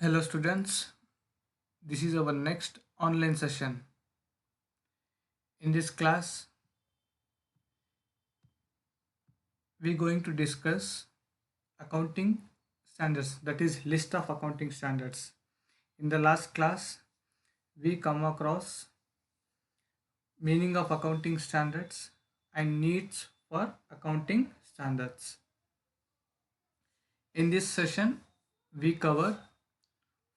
Hello students, this is our next online session. In this class, we're going to discuss accounting standards, that is list of accounting standards. In the last class, we come across meaning of accounting standards and needs for accounting standards. In this session, we cover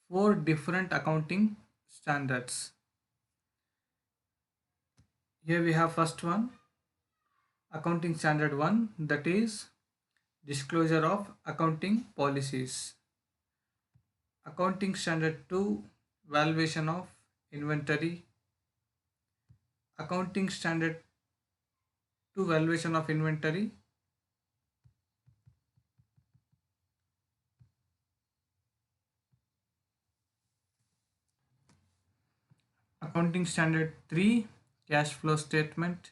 four different accounting standards. Here we have first one, accounting standard 1, that is disclosure of accounting policies. Accounting standard 2, valuation of inventory. Accounting standard 2, valuation of inventory. Accounting standard 3, cash flow statement.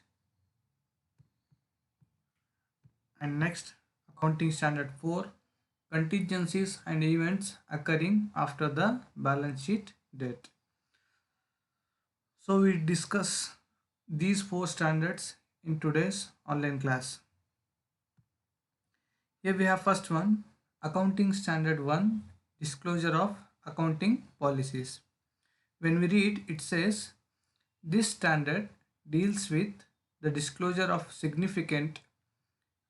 And next, accounting standard 4, contingencies and events occurring after the balance sheet date. So we discuss these four standards in today's online class. Here we have first one, accounting standard 1, disclosure of accounting policies. When we read, it says this standard deals with the disclosure of significant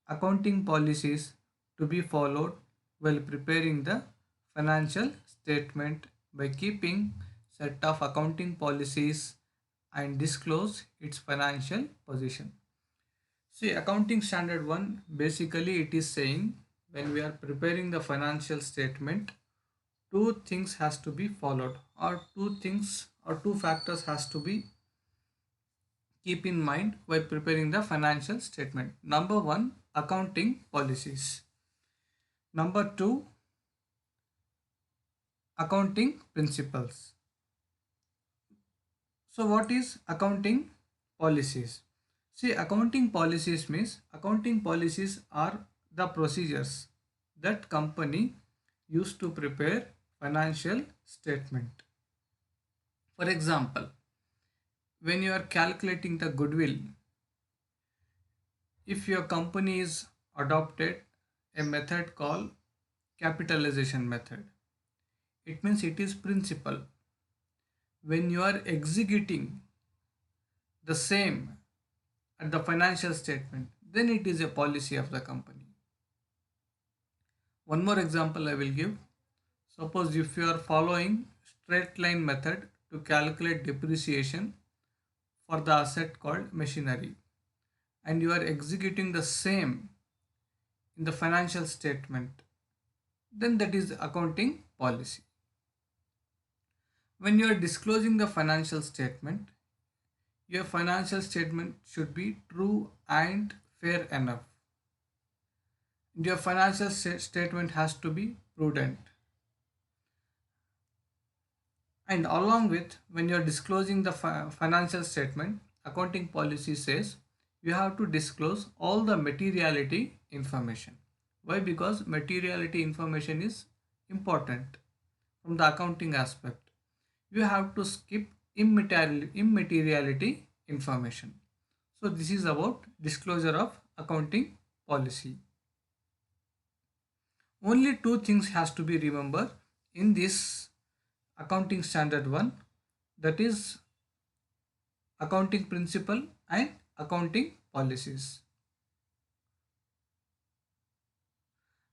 accounting policies to be followed while preparing the financial statement by keeping set of accounting policies and disclose its financial position. See, accounting standard 1, basically it is saying when we are preparing the financial statement, two things has to be followed, or two things or two factors has to be keep in mind while preparing the financial statement. Number 1, accounting policies. Number 2, accounting principles. So what is accounting policies? See, accounting policies means accounting policies are the procedures that company used to prepare financial statement. For example, when you are calculating the goodwill, if your company is adopted a method called capitalization method, it means it is principle. When you are executing the same at the financial statement, then it is a policy of the company. One more example I will give. Suppose if you are following straight line method to calculate depreciation for the asset called machinery, and you are executing the same in the financial statement, then that is accounting policy. When you are disclosing the financial statement, your financial statement should be true and fair enough. Your financial statement has to be prudent. And along with, when you are disclosing the financial statement, accounting policy says you have to disclose all the materiality information. Why? Because materiality information is important from the accounting aspect. You have to skip immateriality information. So this is about disclosure of accounting policy. Only two things has to be remembered in this accounting standard 1, that is accounting principle and accounting policies.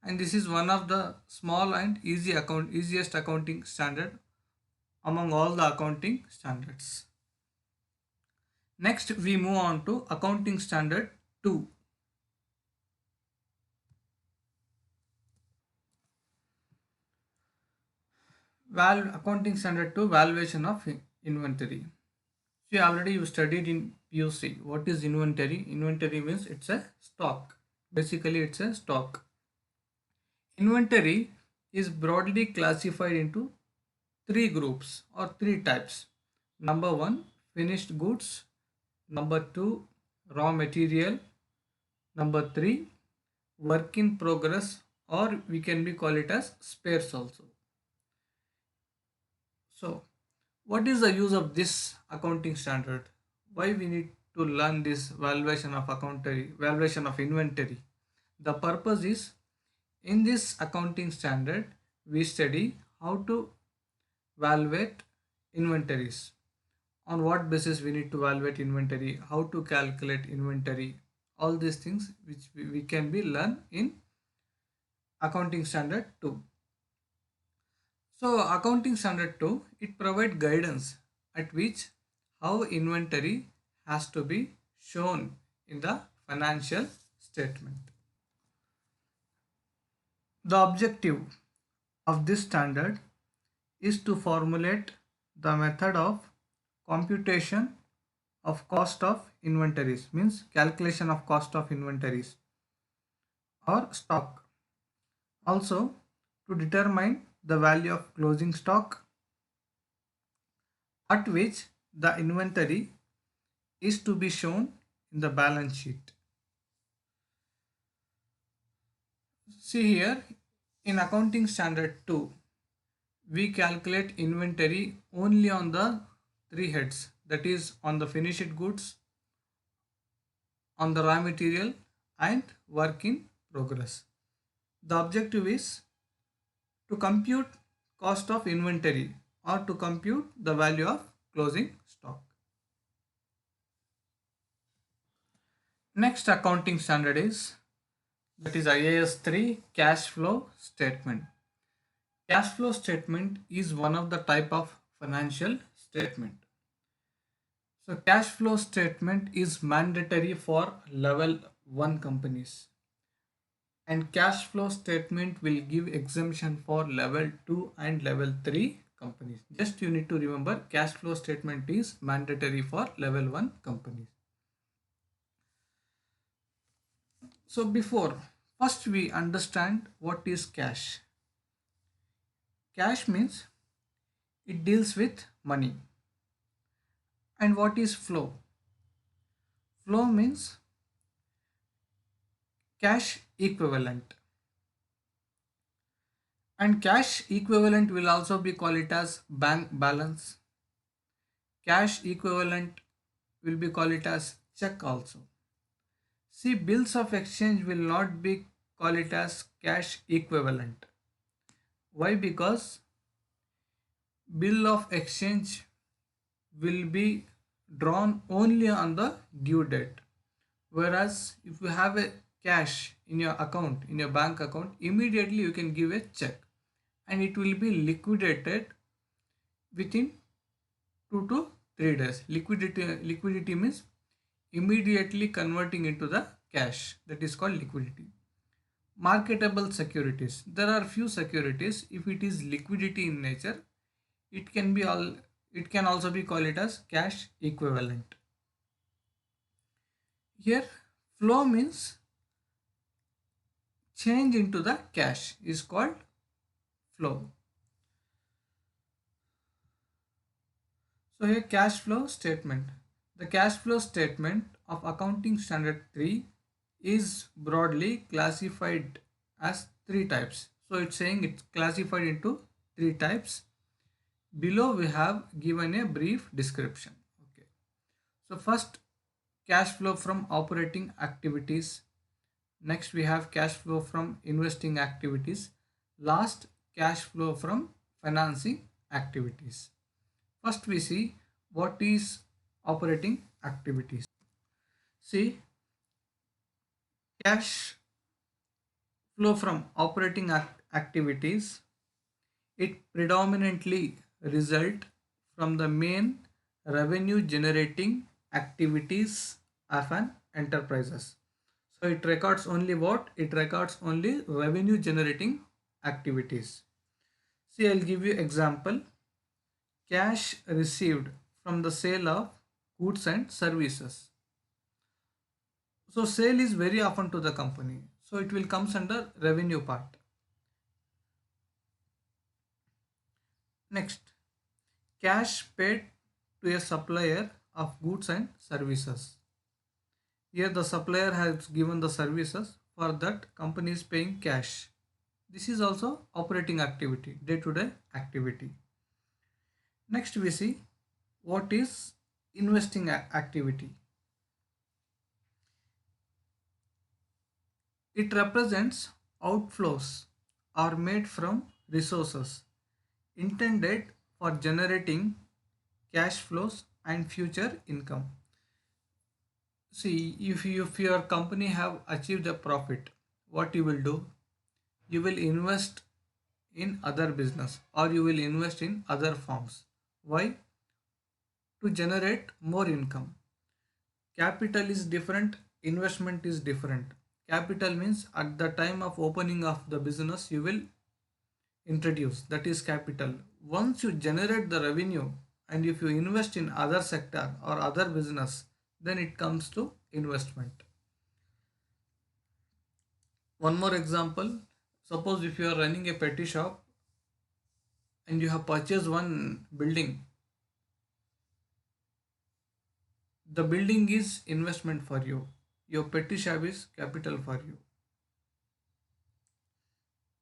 And this is one of the small and easiest accounting standard among all the accounting standards. Next we move on to accounting standard 2. Accounting standard 2, valuation of inventory. See, already you studied in PUC. What is inventory? Inventory means it's a stock. Basically, it's a stock. Inventory is broadly classified into three groups or three types. Number 1, finished goods. Number 2, raw material. Number 3, work in progress, or we can be call it as spares also. So what is the use of this accounting standard? Why we need to learn this valuation of inventory? The purpose is, in this accounting standard, we study how to evaluate inventories. On what basis we need to evaluate inventory, how to calculate inventory, all these things which we can be learn in accounting standard 2. So accounting standard 2, it provides guidance at which how inventory has to be shown in the financial statement. The objective of this standard is to formulate the method of computation of cost of inventories, means calculation of cost of inventories or stock. Also to determine the value of closing stock at which the inventory is to be shown in the balance sheet. See here, in accounting standard 2, we calculate inventory only on the three heads, that is on the finished goods, on the raw material and work in progress. The objective is to compute cost of inventory or to compute the value of closing stock. Next accounting standard is, that is IAS 3, cash flow statement. Cash flow statement is one of the type of financial statement. So cash flow statement is mandatory for level 1 companies, and cash flow statement will give exemption for level 2 and level 3 companies. Just you need to remember, cash flow statement is mandatory for level 1 companies. So first we understand what is cash. Cash means it deals with money. And what is flow? Flow means cash equivalent. And cash equivalent will also be called it as bank balance. Cash equivalent will be called it as check also. See, bills of exchange will not be called it as cash equivalent. Why? Because bill of exchange will be drawn only on the due date. Whereas if you have a cash in your account, in your bank account, immediately you can give a check and it will be liquidated within 2 to 3 days. Liquidity means immediately converting into the cash. That is called liquidity. Marketable securities. There are few securities. If it is liquidity in nature, it can also be called it as cash equivalent. Here flow means change into the cash is called flow. So here cash flow statement. The cash flow statement of accounting standard 3 is broadly classified as 3 types. So it's saying it's classified into 3 types. Below we have given a brief description. Okay. So first, cash flow from operating activities. Next we have cash flow from investing activities. Last, cash flow from financing activities. First we see what is operating activities. See, cash flow from operating activities, it predominantly result from the main revenue generating activities of an enterprises. So it records only what? It records only revenue generating activities. See, I'll give you example. Cash received from the sale of goods and services. So sale is very often to the company. So it will comes under revenue part. Next, cash paid to a supplier of goods and services. Here the supplier has given the services, for that company is paying cash. This is also operating activity, day-to-day activity. Next we see what is investing activity. It represents outflows are made from resources intended for generating cash flows and future income. See, if your company have achieved a profit, what you will do? You will invest in other business or you will invest in other firms. Why? To generate more income. Capital is different, investment is different. Capital means at the time of opening of the business you will introduce, that is capital. Once you generate the revenue and if you invest in other sector or other business, then it comes to investment. One more example, suppose if you are running a petty shop and you have purchased one building, the building is investment for you, your petty shop is capital for you.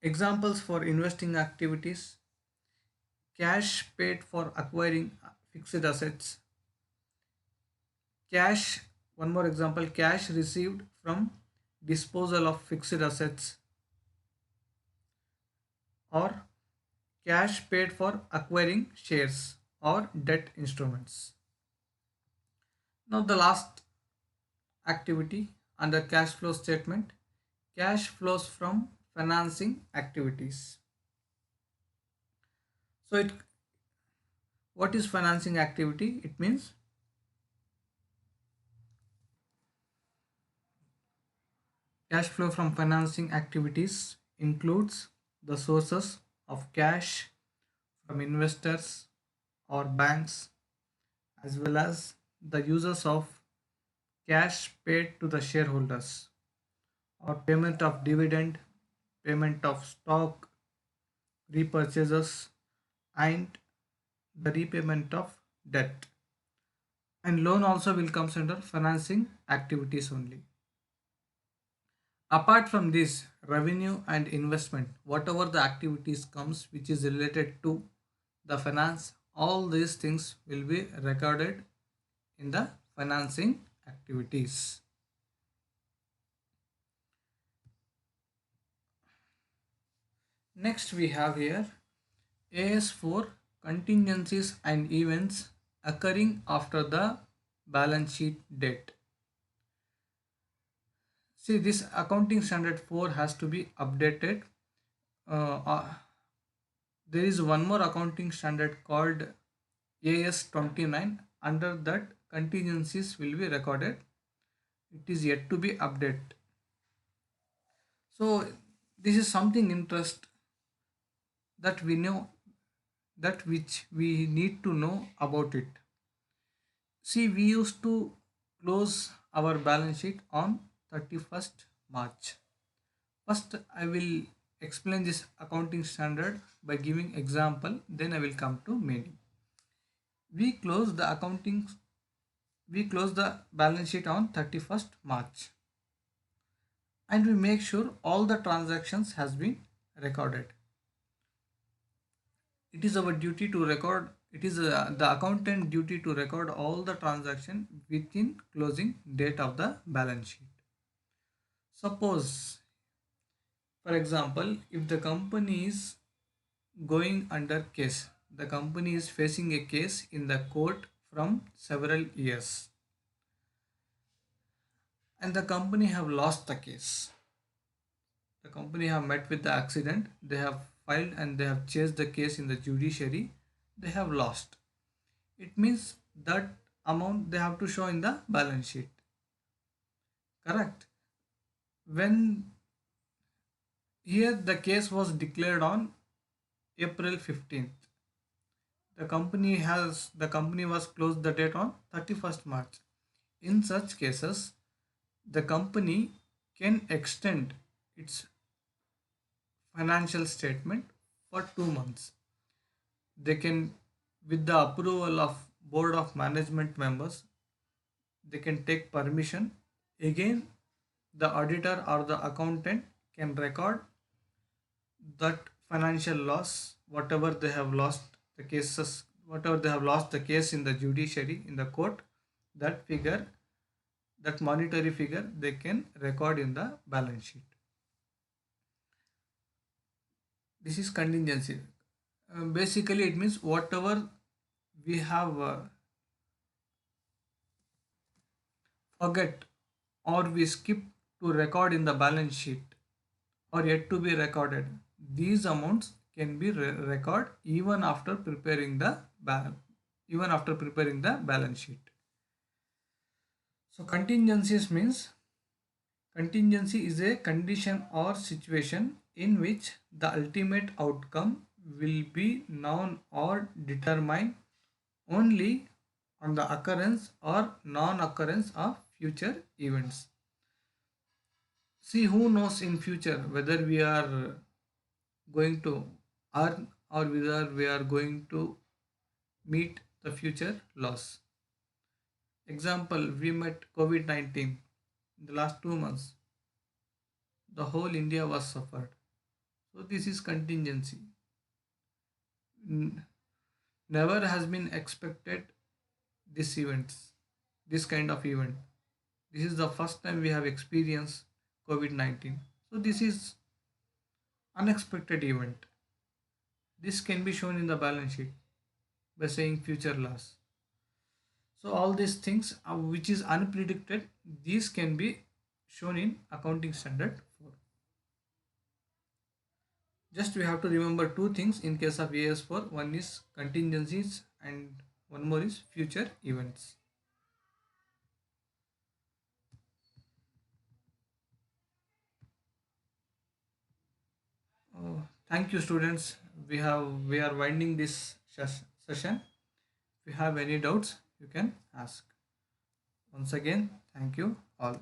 Examples for investing activities: cash paid for acquiring fixed assets, cash, one more example, cash received from disposal of fixed assets, or cash paid for acquiring shares or debt instruments. Now the last activity under cash flow statement, cash flows from financing activities. So it, what is financing activity? It means cash flow from financing activities includes the sources of cash from investors or banks, as well as the uses of cash paid to the shareholders, or payment of dividend, payment of stock, repurchases, and the repayment of debt. And loan also will comes under financing activities only. Apart from this, revenue and investment, whatever the activities comes which is related to the finance, all these things will be recorded in the financing activities. Next we have here AS4, contingencies and events occurring after the balance sheet date. See, this accounting standard 4 has to be updated. Uh, uh, there is one more accounting standard called AS29. Under that, contingencies will be recorded. It is yet to be updated. So this is something interest that we know, that which we need to know about it. See, we used to close our balance sheet on 31st March. First, I will explain this accounting standard by giving example, then I will come to meaning. We close the accounting, we close the balance sheet on 31st March and we make sure all the transactions has been recorded. It is our duty to record, it is the accountant duty to record all the transaction within closing date of the balance sheet. Suppose, for example, if the company is going under case, the company is facing a case in the court from several years and the company have lost the case. The company have met with the accident, they have filed and they have chased the case in the judiciary, they have lost. It means that amount they have to show in the balance sheet. Correct? When here the case was declared on April 15th. The company was closed the date on 31st March. In such cases, the company can extend its financial statement for 2 months. They can, with the approval of board of management members, they can take permission. Again, the auditor or the accountant can record that financial loss, whatever they have lost, the cases, whatever they have lost the case in the judiciary, in the court, that figure, that monetary figure, they can record in the balance sheet. This is contingency. Basically it means whatever we have forget or we skip to record in the balance sheet or yet to be recorded, these amounts can be record even after preparing the balance sheet. So contingency is a condition or situation in which the ultimate outcome will be known or determined only on the occurrence or non-occurrence of future events. See, who knows in future whether we are going to earn or whether we are going to meet the future loss. Example, we met COVID-19 in the last 2 months. The whole India was suffered. So this is contingency. Never has been expected this events, this kind of event. This is the first time we have experienced COVID-19. So this is unexpected event. This can be shown in the balance sheet by saying future loss. So all these things which is unpredicted, these can be shown in accounting standard 4. Just we have to remember two things in case of AS4. One is contingencies and one more is future events. Thank you students. We are winding this session. If you have any doubts, you can ask. Once again, thank you all.